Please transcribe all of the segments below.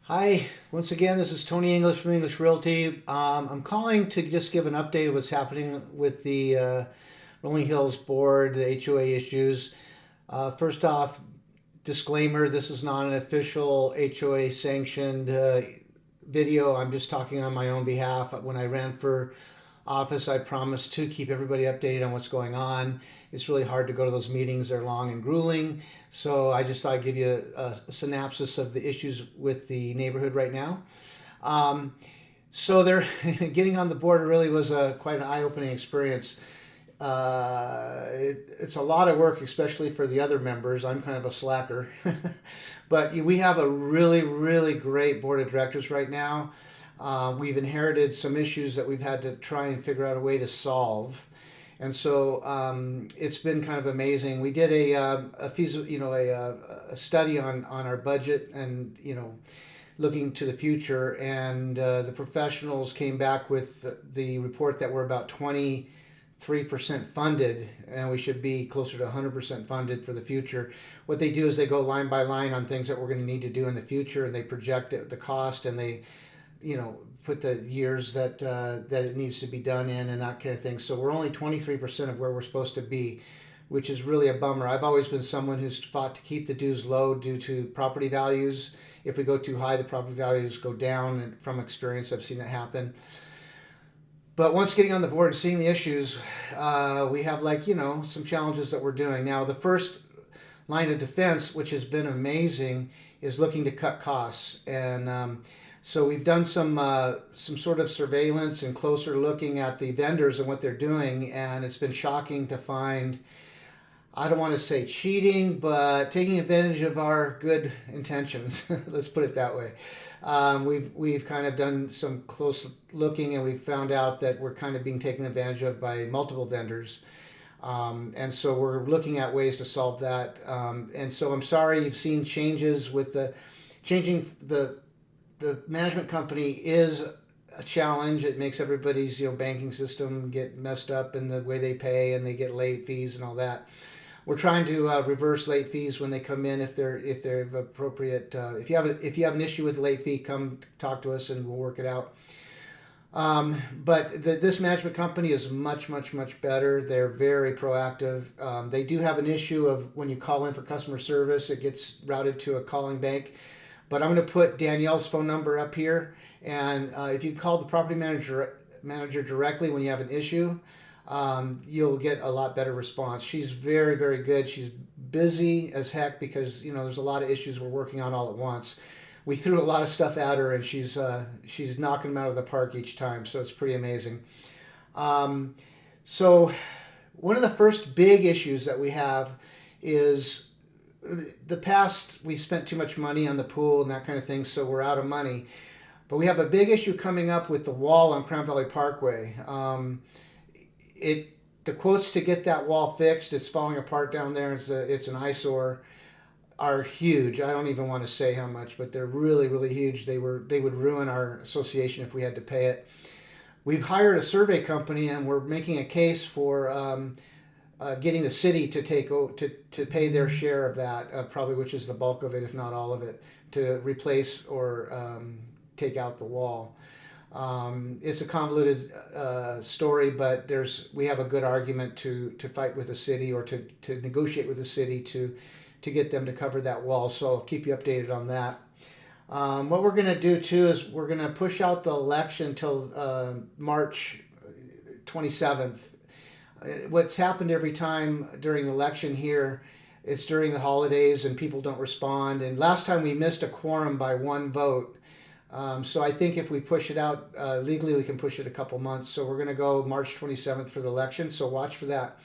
Hi, once again, this is Tony English from English Realty. I'm calling to just give an update of what's happening with the Rolling Hills board, the HOA issues. First off, disclaimer, this is not an official HOA sanctioned video. I'm just talking on my own behalf. When I ran for office, I promised to keep everybody updated on what's going on. It's really hard to go to those meetings, they're long and grueling. So I just thought I'd give you a synopsis of the issues with the neighborhood right now. Um, so they're getting on the board really was quite an eye-opening experience. It's a lot of work, especially for the other members. I'm kind of a slacker. But we have a really, really great board of directors right now. We've inherited some issues that we've had to try and figure out a way to solve. And so it's been kind of amazing. We did a study on our budget and looking to the future, and the professionals came back with the report that we're about 23% funded, and we should be closer to 100% funded for the future. What they do is they go line by line on things that we're going to need to do in the future, and they project the cost, and they put the years that it needs to be done in and that kind of thing. So we're only 23% of where we're supposed to be, which is really a bummer. I've always been someone who's fought to keep the dues low due to property values. If we go too high, the property values go down, and from experience, I've seen that happen. But once getting on the board and seeing the issues, we have some challenges that we're doing. Now, the first line of defense, which has been amazing, is looking to cut costs. And so we've done some sort of surveillance and closer looking at the vendors and what they're doing, and it's been shocking to find, I don't want to say cheating, but taking advantage of our good intentions. Let's put it that way. We've kind of done some close looking, and we've found out that we're kind of being taken advantage of by multiple vendors. And so we're looking at ways to solve that. And so I'm sorry you've seen changes with changing the management company is a challenge. It makes everybody's banking system get messed up in the way they pay, and they get late fees and all that. We're trying to reverse late fees when they come in if they're appropriate. If you have an issue with late fee, come talk to us and we'll work it out. But this management company is much, much, much better. They're very proactive. They do have an issue of when you call in for customer service, it gets routed to a calling bank. But I'm going to put Danielle's phone number up here, and if you call the property manager directly when you have an issue, you'll get a lot better response. She's very, very good. She's busy as heck because there's a lot of issues we're working on all at once. We threw a lot of stuff at her, and she's knocking them out of the park each time. So it's pretty amazing. So one of the first big issues that we have is the past. We spent too much money on the pool and that kind of thing, so we're out of money. But we have a big issue coming up with the wall on Crown Valley Parkway. The quotes to get that wall fixed, it's falling apart down there. It's an eyesore. Are huge. I don't even want to say how much, but they're really, really huge. They would ruin our association if we had to pay it. We've hired a survey company, and we're making a case for getting the city to pay their share of that, probably, which is the bulk of it, if not all of it, to replace or take out the wall. It's a convoluted story, but we have a good argument to fight with the city or to negotiate with the city to get them to cover that wall. So I'll keep you updated on that. What we're going to do too is we're going to push out the election till March 27th. What's happened every time during the election here, it's during the holidays and people don't respond. And last time we missed a quorum by one vote. So I think if we push it out legally, we can push it a couple months. So we're going to go March 27th for the election. So watch for that.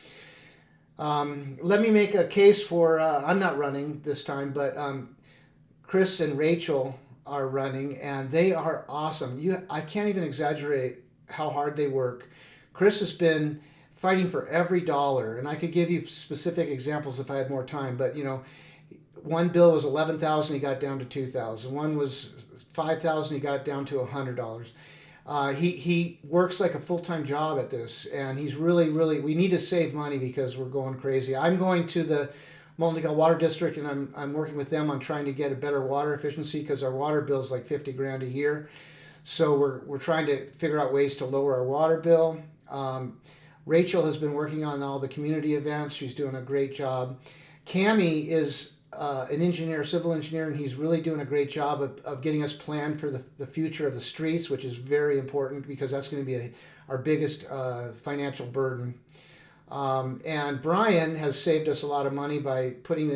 Let me make a case for, I'm not running this time, but Chris and Rachel are running, and they are awesome. I can't even exaggerate how hard they work. Chris has been fighting for every dollar, and I could give you specific examples if I had more time, but one bill was $11,000, he got down to $2,000. One was $5,000, he got down to $100. He works like a full-time job at this, and he's really, really, we need to save money because we're going crazy. I'm going to the Multnomah Water District, and I'm working with them on trying to get a better water efficiency because our water bill is like 50 grand a year. So we're trying to figure out ways to lower our water bill. Rachel has been working on all the community events. She's doing a great job. Cami is an engineer, civil engineer, and he's really doing a great job of getting us planned for the future of the streets, which is very important because that's going to be our biggest financial burden. And Brian has saved us a lot of money by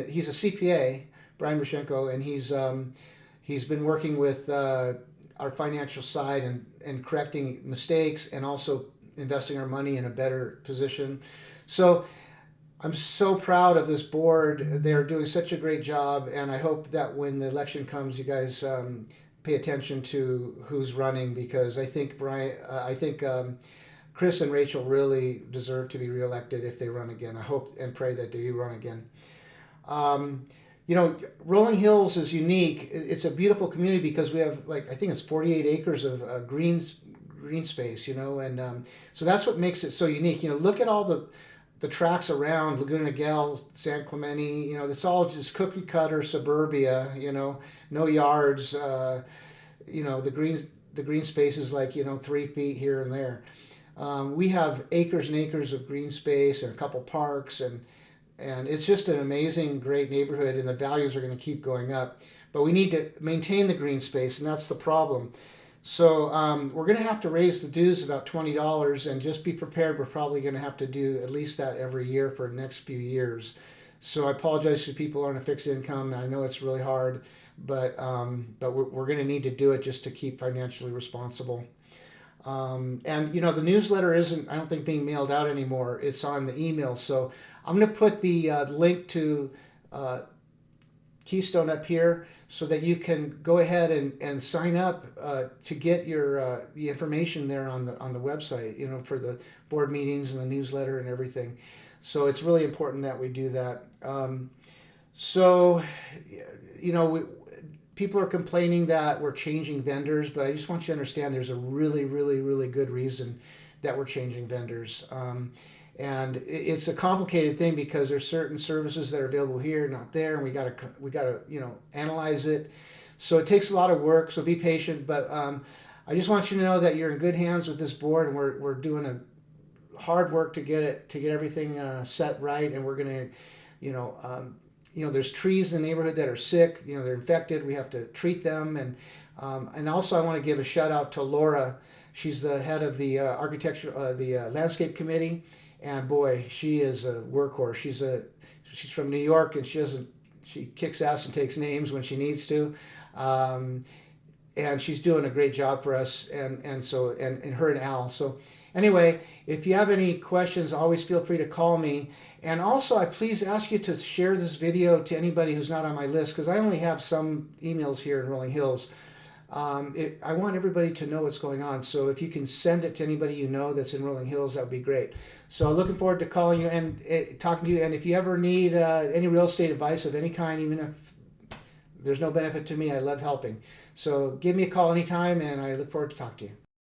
he's a CPA, Brian Mashenko, and he's been working with our financial side and correcting mistakes and also investing our money in a better position. So I'm so proud of this board. They're doing such a great job, and I hope that when the election comes, you guys pay attention to who's running, because I think Chris and Rachel really deserve to be reelected if they run again. I hope and pray that they run again. Rolling Hills is unique. It's a beautiful community because we have I think it's 48 acres of green space, and so that's what makes it so unique. Look at all the tracks around Laguna Niguel, San Clemente. It's all just cookie cutter suburbia. No yards. The green space is 3 feet here and there. We have acres and acres of green space and a couple parks, and it's just an amazing, great neighborhood, and the values are going to keep going up. But we need to maintain the green space, and that's the problem. So we're going to have to raise the dues about $20, and just be prepared. We're probably going to have to do at least that every year for the next few years. So I apologize to people on a fixed income. I know it's really hard, but we're going to need to do it just to keep financially responsible. And the newsletter isn't, I don't think, being mailed out anymore. It's on the email. So I'm going to put the link to Keystone up here so that you can go ahead and sign up to get your the information there on the website, for the board meetings and the newsletter and everything. So it's really important that we do that. People are complaining that we're changing vendors, but I just want you to understand there's a really, really, really good reason that we're changing vendors. And it's a complicated thing because there's certain services that are available here, not there, and we gotta analyze it. So it takes a lot of work. So be patient. But I just want you to know that you're in good hands with this board, and we're doing a hard work to get everything set right. And we're gonna, there's trees in the neighborhood that are sick. They're infected. We have to treat them. And also I want to give a shout out to Laura. She's the head of the the landscape committee. And boy, she is a workhorse. She's from New York, and she kicks ass and takes names when she needs to, and she's doing a great job for us. And her and Al. So anyway, if you have any questions, always feel free to call me. And also, I please ask you to share this video to anybody who's not on my list, because I only have some emails here in Rolling Hills. I want everybody to know what's going on. So if you can send it to anybody you know that's in Rolling Hills, that would be great. So looking forward to calling you and talking to you. And if you ever need any real estate advice of any kind, even if there's no benefit to me, I love helping. So give me a call anytime, and I look forward to talking to you.